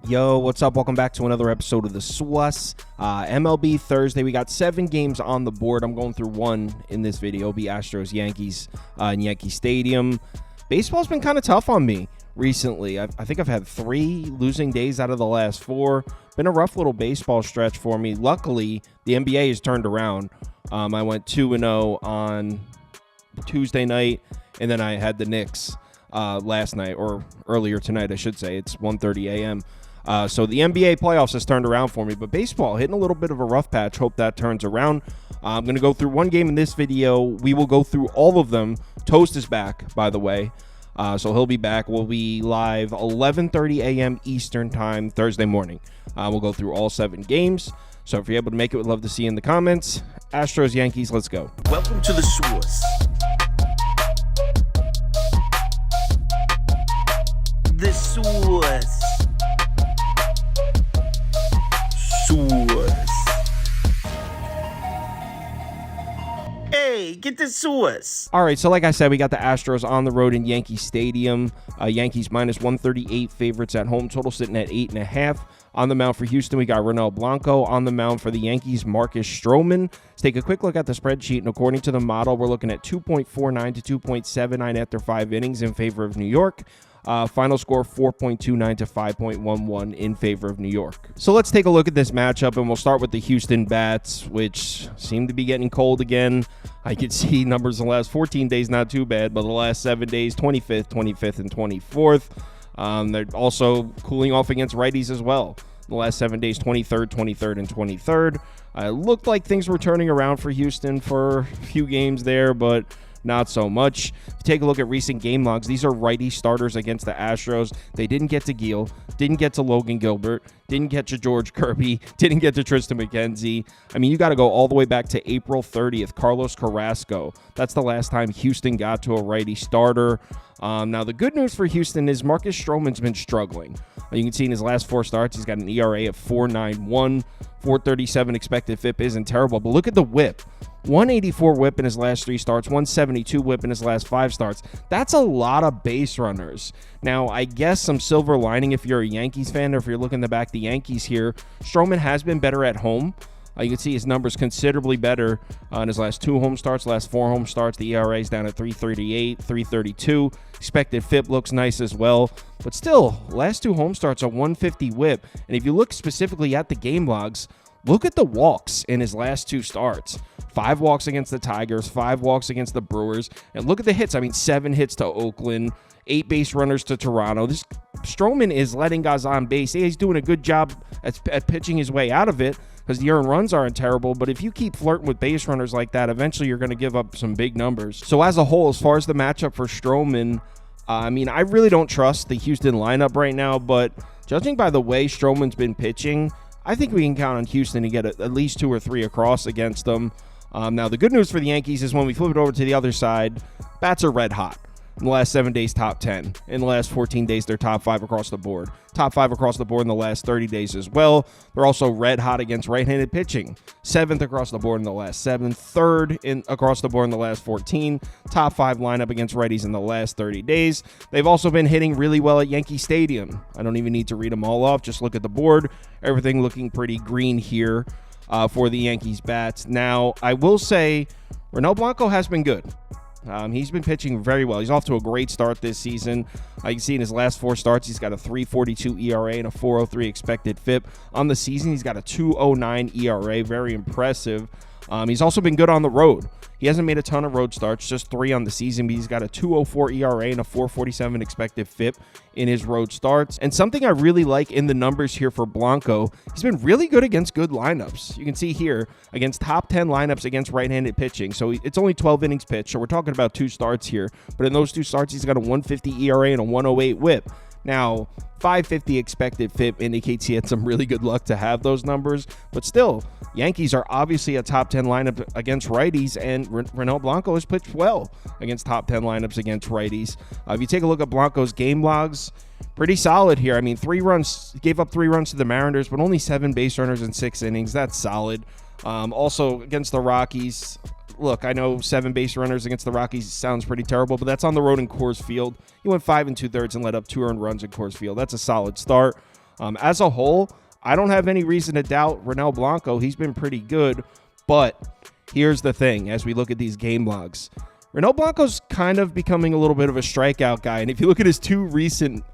Yo, what's up? Welcome back to another episode of the SWUS. MLB Thursday. We got 7 games on the board. I'm going through one in this video. It'll be Astros Yankees in Yankee Stadium. Baseball's been kind of tough on me recently. I think I've had 3 losing days out of the last 4. Been a rough little baseball stretch for me. Luckily, the NBA has turned around. I went 2-0 on Tuesday night, and then I had the Knicks last night, or earlier tonight, I should say. It's 1:30 a.m. So the NBA playoffs has turned around for me, but baseball hitting a little bit of a rough patch. Hope that turns around. I'm going to go through one game in this video. We will go through all of them. Toast is back, by the way. So he'll be back. We'll be live 11:30 a.m. Eastern time Thursday morning. We'll go through all 7 games. So if you're able to make it, we'd love to see you in the comments. Astros, Yankees, let's go. Welcome to the SWUS. The SWUS. SWUS. Hey, get the SWUS. All right, so like I said, we got the Astros on the road in Yankee Stadium. Yankees minus 138 favorites at home. Total sitting at 8.5. On the mound for Houston, we got Ronel Blanco. On the mound for the Yankees, Marcus Stroman. Let's take a quick look at the spreadsheet, and according to the model, we're looking at 2.49 to 2.79 after 5 innings in favor of New York. Final score 4.29 to 5.11 in favor of New York. So let's take a look at this matchup, and we'll start with the Houston bats, which seem to be getting cold again. I could see numbers in the last 14 days, not too bad, but the last 7 days, 25th, and 24th. They're also cooling off against righties as well. The last 7 days, 23rd, and 23rd. It looked like things were turning around for Houston for a few games there, but not so much. If you take a look at recent game logs, these are righty starters against the Astros. They didn't get to Gil, didn't get to Logan Gilbert, didn't get to George Kirby, didn't get to Tristan McKenzie. I mean, you got to go all the way back to April 30th. Carlos Carrasco. That's the last time Houston got to a righty starter. Now, the good news for Houston is Marcus Stroman's been struggling. You can see in his last 4 starts, he's got an ERA of 4.91. 437 expected FIP isn't terrible, but look at the whip. 184 whip in his last 3 starts, 172 whip in his last 5 starts. That's a lot of base runners. Now, I guess some silver lining if you're a Yankees fan or if you're looking to back the Yankees here, Stroman has been better at home. You can see his numbers considerably better in his last 2 home starts, last 4 home starts. The ERA is down at 3.38, 3.32. Expected FIP looks nice as well. But still, last 2 home starts are 150 whip. And if you look specifically at the game logs, look at the walks in his last 2 starts. 5 walks against the Tigers, 5 walks against the Brewers. And look at the hits. I mean, 7 hits to Oakland, 8 base runners to Toronto. This Stroman is letting guys on base. He's doing a good job at pitching his way out of it, because the earned runs aren't terrible, but if you keep flirting with base runners like that, eventually you're going to give up some big numbers. So as a whole, as far as the matchup for Stroman, I mean, I really don't trust the Houston lineup right now, but judging by the way Stroman's been pitching, I think we can count on Houston to get at least 2 or 3 across against them. Now, the good news for the Yankees is when we flip it over to the other side, bats are red hot. In the last 7 days, top 10. In the last 14 days, they're top 5 across the board. Top 5 across the board in the last 30 days as well. They're also red hot against right-handed pitching. 7th across the board in the last 7. 3rd across the board in the last 14. Top 5 lineup against righties in the last 30 days. They've also been hitting really well at Yankee Stadium. I don't even need to read them all off. Just look at the board. Everything looking pretty green here for the Yankees bats. Now, I will say Ronel Blanco has been good. He's been pitching very well. He's off to a great start this season. You can see in his last 4 starts, he's got a 3.42 ERA and a 4.03 expected FIP. On the season, he's got a 2.09 ERA. Very impressive. He's also been good on the road. He hasn't made a ton of road starts, just 3 on the season, but he's got a 2.04 ERA and a 4.47 expected FIP in his road starts. And something I really like in the numbers here for Blanco, he's been really good against good lineups. You can see here, against top 10 lineups against right-handed pitching. So it's only 12 innings pitched, so we're talking about 2 starts here. But in those 2 starts, he's got a 1.50 ERA and a 1.08 whip. Now, 5.50 expected FIP indicates he had some really good luck to have those numbers, but still, Yankees are obviously a top 10 lineup against righties, and Ronel Blanco has pitched well against top 10 lineups against righties. If you take a look at Blanco's game logs, pretty solid here. I mean, 3 runs, gave up 3 runs to the Mariners, but only 7 base runners in 6 innings. That's solid. Also, against the Rockies, look, I know 7 base runners against the Rockies sounds pretty terrible, but that's on the road in Coors Field. He went 5 2/3 and let up 2 earned runs in Coors Field. That's a solid start. As a whole, I don't have any reason to doubt Ronel Blanco. He's been pretty good, but here's the thing. As we look at these game logs, Ronel Blanco's kind of becoming a little bit of a strikeout guy. And if you look at his two recent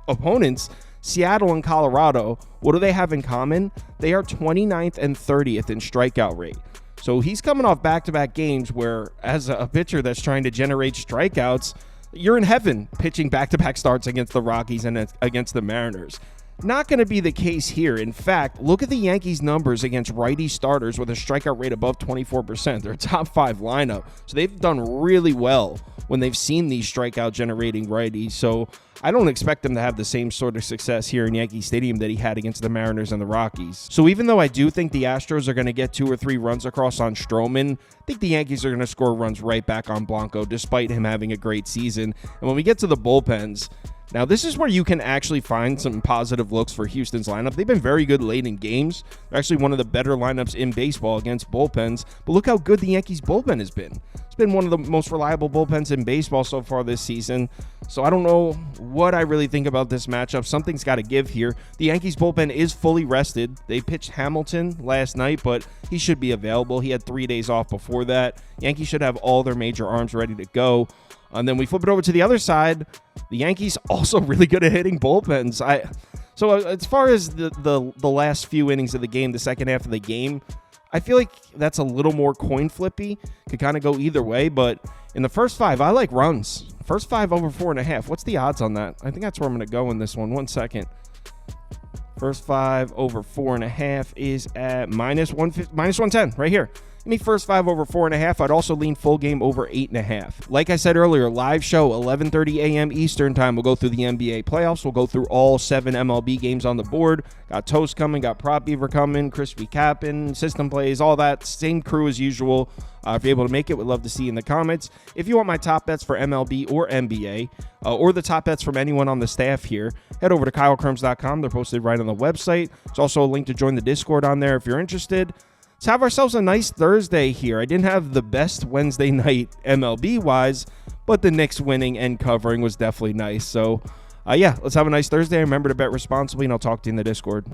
opponents, Seattle and Colorado, what do they have in common? They are 29th and 30th in strikeout rate. So he's coming off back-to-back games where, as a pitcher that's trying to generate strikeouts, you're in heaven pitching back-to-back starts against the Rockies and against the Mariners. Not going to be the case here. In fact, look at the Yankees' numbers against righty starters with a strikeout rate above 24%. They're a top 5 lineup. So they've done really well when they've seen these strikeout-generating righties. So I don't expect them to have the same sort of success here in Yankee Stadium that he had against the Mariners and the Rockies. So even though I do think the Astros are going to get 2 or 3 runs across on Stroman, I think the Yankees are going to score runs right back on Blanco despite him having a great season. And when we get to the bullpens, now, this is where you can actually find some positive looks for Houston's lineup. They've been very good late in games. They're actually one of the better lineups in baseball against bullpens. But look how good the Yankees' bullpen has been. It's been one of the most reliable bullpens in baseball so far this season. So I don't know what I really think about this matchup. Something's got to give here. The Yankees' bullpen is fully rested. They pitched Hamilton last night, but he should be available. He had 3 days off before that. Yankees should have all their major arms ready to go. And then we flip it over to the other side. The Yankees also really good at hitting bullpens. So as far as the last few innings of the game, the second half of the game, I feel like that's a little more coin flippy. Could kind of go either way. But in the first 5, I like runs. First 5 over 4.5. What's the odds on that? I think that's where I'm going to go in this one. 1 second. First 5 over 4.5 is at minus 110 right here. Give me first 5 over 4.5. I'd also lean full game over 8.5. Like I said earlier, live show, 11:30 a.m. Eastern time. We'll go through the NBA playoffs. We'll go through all 7 MLB games on the board. Got Toast coming, got Prop Beaver coming, Crispy Cappin, System Plays, all that. Same crew as usual. If you're able to make it, we'd love to see you in the comments. If you want my top bets for MLB or NBA, or the top bets from anyone on the staff here, head over to KyleKirms.com. They're posted right on the website. There's also a link to join the Discord on there if you're interested. Let's have ourselves a nice Thursday here. I didn't have the best Wednesday night MLB-wise, but the Knicks winning and covering was definitely nice. So, yeah, let's have a nice Thursday. Remember to bet responsibly, and I'll talk to you in the Discord.